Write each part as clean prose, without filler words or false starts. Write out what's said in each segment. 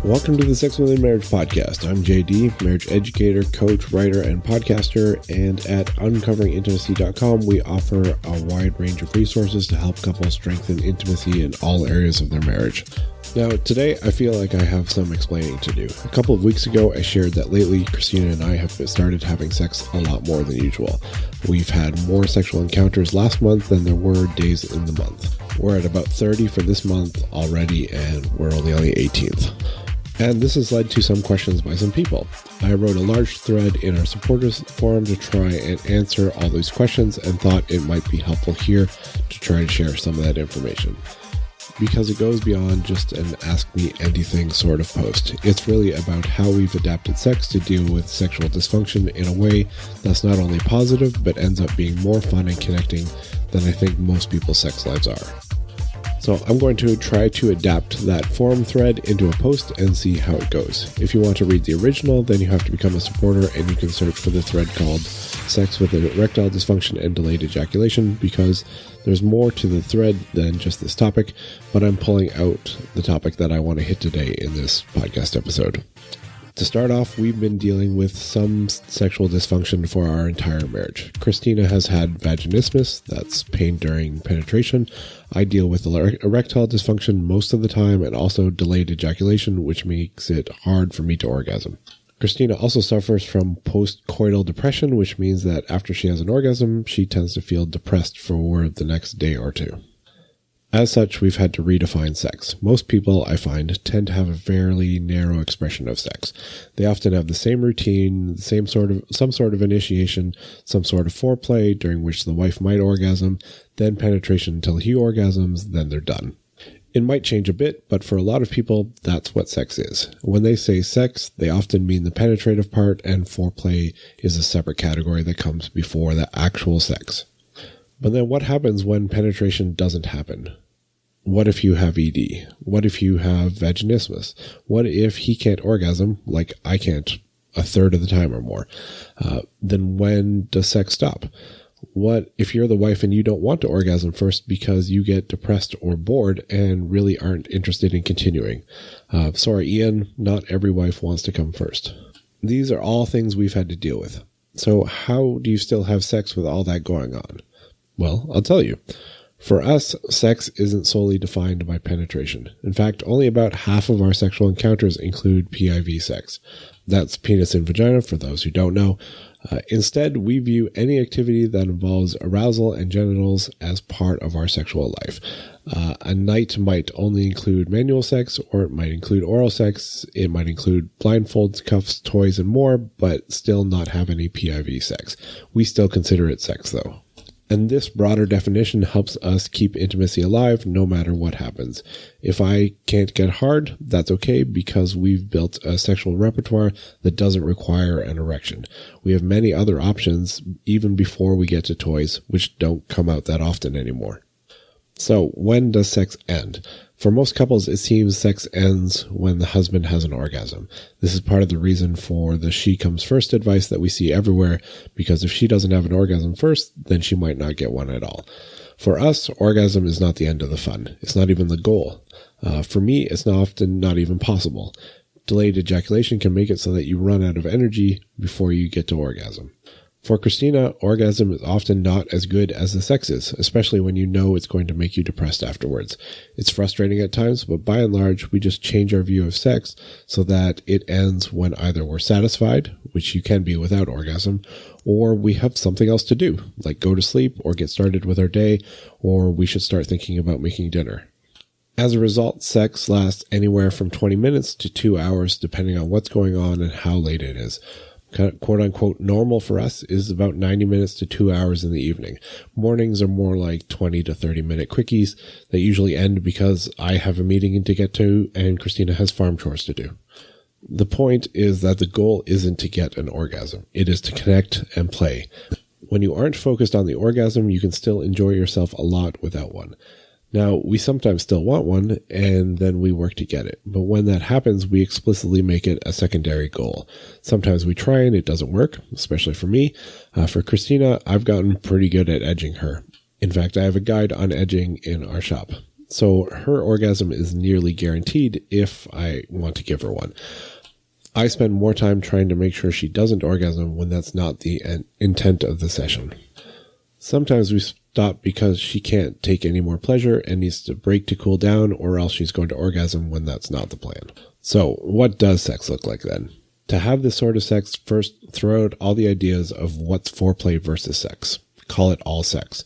Welcome to the Sex Within Marriage podcast. I'm JD, marriage educator, coach, writer, and podcaster. And at uncoveringintimacy.com, we offer a wide range of resources to help couples strengthen intimacy in all areas of their marriage. Now, today, I feel like I have some explaining to do. A couple of weeks ago, I shared that lately, Christina and I have started having sex a lot more than usual. We've had more sexual encounters last month than there were days in the month. We're at about 30 for this month already, and we're only on the 18th. And this has led to some questions by some people. I wrote a large thread in our supporters forum to try and answer all these questions and thought it might be helpful here to try to share some of that information. Because it goes beyond just an Ask Me Anything sort of post. It's really about how we've adapted sex to deal with sexual dysfunction in a way that's not only positive, but ends up being more fun and connecting than I think most people's sex lives are. So I'm going to try to adapt that forum thread into a post and see how it goes. If you want to read the original, then you have to become a supporter and you can search for the thread called Sex with Erectile Dysfunction and Delayed Ejaculation, because there's more to the thread than just this topic, but I'm pulling out the topic that I want to hit today in this podcast episode. To start off, we've been dealing with some sexual dysfunction for our entire marriage. Christina has had vaginismus, that's pain during penetration. I deal with erectile dysfunction most of the time, and also delayed ejaculation, which makes it hard for me to orgasm. Christina also suffers from post-coital depression, which means that after she has an orgasm, she tends to feel depressed for the next day or two. As such, we've had to redefine sex. Most people, I find, tend to have a fairly narrow expression of sex. They often have the same routine, some sort of initiation, some sort of foreplay during which the wife might orgasm, then penetration until he orgasms, then they're done. It might change a bit, but for a lot of people, that's what sex is. When they say sex, they often mean the penetrative part, and foreplay is a separate category that comes before the actual sex. But then what happens when penetration doesn't happen? What if you have ED? What if you have vaginismus? What if he can't orgasm, like I can't, a third of the time or more? Then when does sex stop? What if you're the wife and you don't want to orgasm first because you get depressed or bored and really aren't interested in continuing? Sorry, Ian, not every wife wants to come first. These are all things we've had to deal with. So how do you still have sex with all that going on? Well, I'll tell you. For us, sex isn't solely defined by penetration. In fact, only about half of our sexual encounters include PIV sex. That's penis and vagina, for those who don't know. Instead, we view any activity that involves arousal and genitals as part of our sexual life. A night might only include manual sex, or it might include oral sex. It might include blindfolds, cuffs, toys, and more, but still not have any PIV sex. We still consider it sex, though. And this broader definition helps us keep intimacy alive no matter what happens. If I can't get hard, that's okay, because we've built a sexual repertoire that doesn't require an erection. We have many other options even before we get to toys, which don't come out that often anymore. So when does sex end? For most couples, it seems sex ends when the husband has an orgasm. This is part of the reason for the she comes first advice that we see everywhere, because if she doesn't have an orgasm first, then she might not get one at all. For us, orgasm is not the end of the fun. It's not even the goal. For me, it's often not even possible. Delayed ejaculation can make it so that you run out of energy before you get to orgasm. For Christina, orgasm is often not as good as the sex is, especially when you know it's going to make you depressed afterwards. It's frustrating at times, but by and large, we just change our view of sex so that it ends when either we're satisfied, which you can be without orgasm, or we have something else to do, like go to sleep or get started with our day, or we should start thinking about making dinner. As a result, sex lasts anywhere from 20 minutes to 2 hours, depending on what's going on and how late it is. Quote-unquote normal for us is about 90 minutes to 2 hours in the evening. Mornings are more like 20 to 30-minute quickies that usually end because I have a meeting to get to and Christina has farm chores to do. The point is that the goal isn't to get an orgasm. It is to connect and play. When you aren't focused on the orgasm, you can still enjoy yourself a lot without one. Now, we sometimes still want one, and then we work to get it. But when that happens, we explicitly make it a secondary goal. Sometimes we try and it doesn't work, especially for me. For Christina, I've gotten pretty good at edging her. In fact, I have a guide on edging in our shop. so her orgasm is nearly guaranteed if I want to give her one. I spend more time trying to make sure she doesn't orgasm when that's not the intent of the session. Sometimes we stop because she can't take any more pleasure and needs to break to cool down, or else she's going to orgasm when that's not the plan. So what does sex look like then? To have this sort of sex, first throw out all the ideas of what's foreplay versus sex. Call it all sex.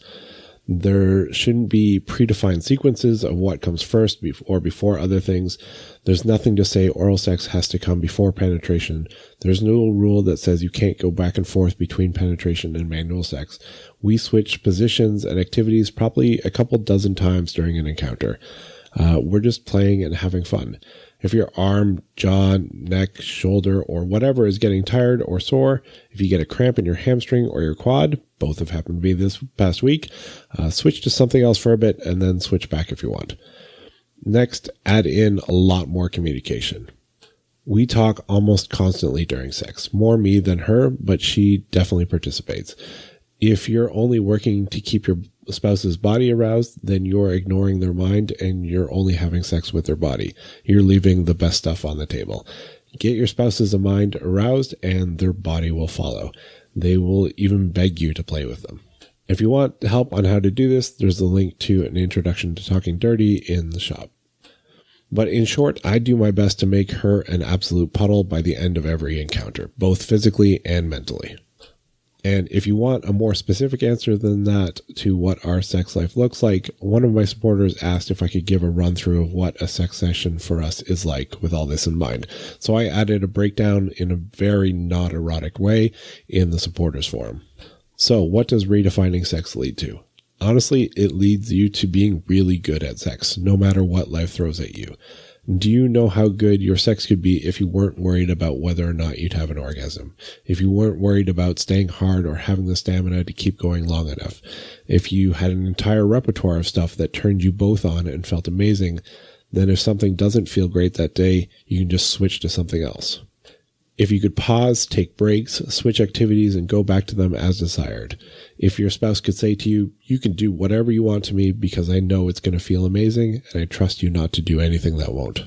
There shouldn't be predefined sequences of what comes first or before other things. There's nothing to say oral sex has to come before penetration. There's no rule that says you can't go back and forth between penetration and manual sex. We switch positions and activities probably a couple dozen times during an encounter. We're just playing and having fun. If your arm, jaw, neck, shoulder, or whatever is getting tired or sore, if you get a cramp in your hamstring or your quad, both have happened to me this past week, switch to something else for a bit and then switch back if you want. Next, add in a lot more communication. We talk almost constantly during sex, more me than her, but she definitely participates. If you're only working to keep your spouse's body aroused, then you're ignoring their mind and you're only having sex with their body. You're leaving the best stuff on the table. Get your spouse's mind aroused and their body will follow. They will even beg you to play with them. If you want help on how to do this, there's a link to an introduction to talking dirty in the shop. But in short, I do my best to make her an absolute puddle by the end of every encounter, both physically and mentally. And if you want a more specific answer than that to what our sex life looks like, one of my supporters asked if I could give a run through of what a sex session for us is like with all this in mind. So I added a breakdown in a very not erotic way in the supporters forum. So what does redefining sex lead to? Honestly, it leads you to being really good at sex, no matter what life throws at you. Do you know how good your sex could be if you weren't worried about whether or not you'd have an orgasm? If you weren't worried about staying hard or having the stamina to keep going long enough? If you had an entire repertoire of stuff that turned you both on and felt amazing, then if something doesn't feel great that day, you can just switch to something else. If you could pause, take breaks, switch activities, and go back to them as desired. If your spouse could say to you, you can do whatever you want to me because I know it's going to feel amazing and I trust you not to do anything that won't.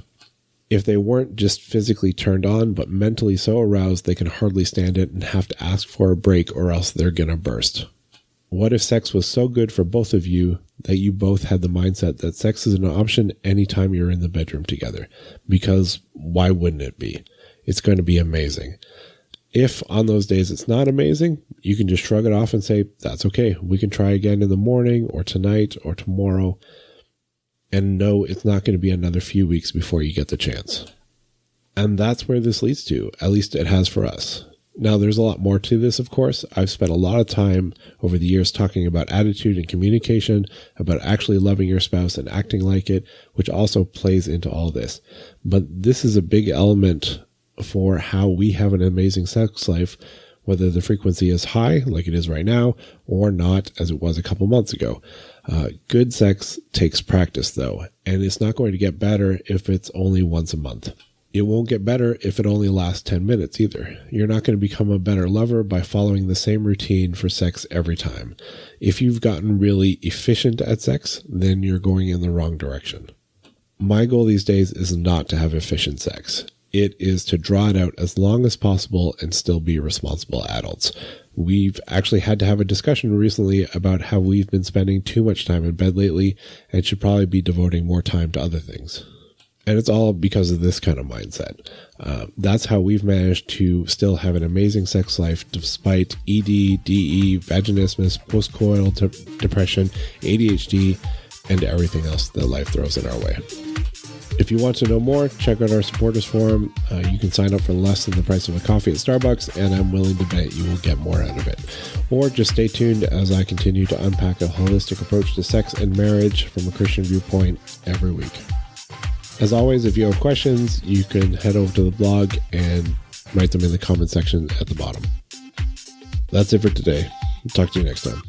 If they weren't just physically turned on, but mentally so aroused they can hardly stand it and have to ask for a break or else they're going to burst. What if sex was so good for both of you that you both had the mindset that sex is an option anytime you're in the bedroom together? Because why wouldn't it be? It's going to be amazing. If on those days it's not amazing, you can just shrug it off and say, that's okay. We can try again in the morning or tonight or tomorrow. And know it's not going to be another few weeks before you get the chance. And that's where this leads to, at least it has for us. Now, there's a lot more to this, of course. I've spent a lot of time over the years talking about attitude and communication, about actually loving your spouse and acting like it, which also plays into all this. But this is a big element for how we have an amazing sex life, whether the frequency is high, like it is right now, or not, as it was a couple months ago. Good sex takes practice, though, and it's not going to get better if it's only once a month. It won't get better if it only lasts 10 minutes either. You're not going to become a better lover by following the same routine for sex every time. If you've gotten really efficient at sex, then you're going in the wrong direction. My goal these days is not to have efficient sex. It is to draw it out as long as possible and still be responsible adults. We've actually had to have a discussion recently about how we've been spending too much time in bed lately and should probably be devoting more time to other things. And it's all because of this kind of mindset. That's how we've managed to still have an amazing sex life despite ED, DE, vaginismus, postcoital depression, ADHD, and everything else that life throws in our way. If you want to know more, check out our supporters forum. You can sign up for less than the price of a coffee at Starbucks, and I'm willing to bet you will get more out of it. Or just stay tuned as I continue to unpack a holistic approach to sex and marriage from a Christian viewpoint every week. As always, if you have questions, you can head over to the blog and write them in the comment section at the bottom. That's it for today. Talk to you next time.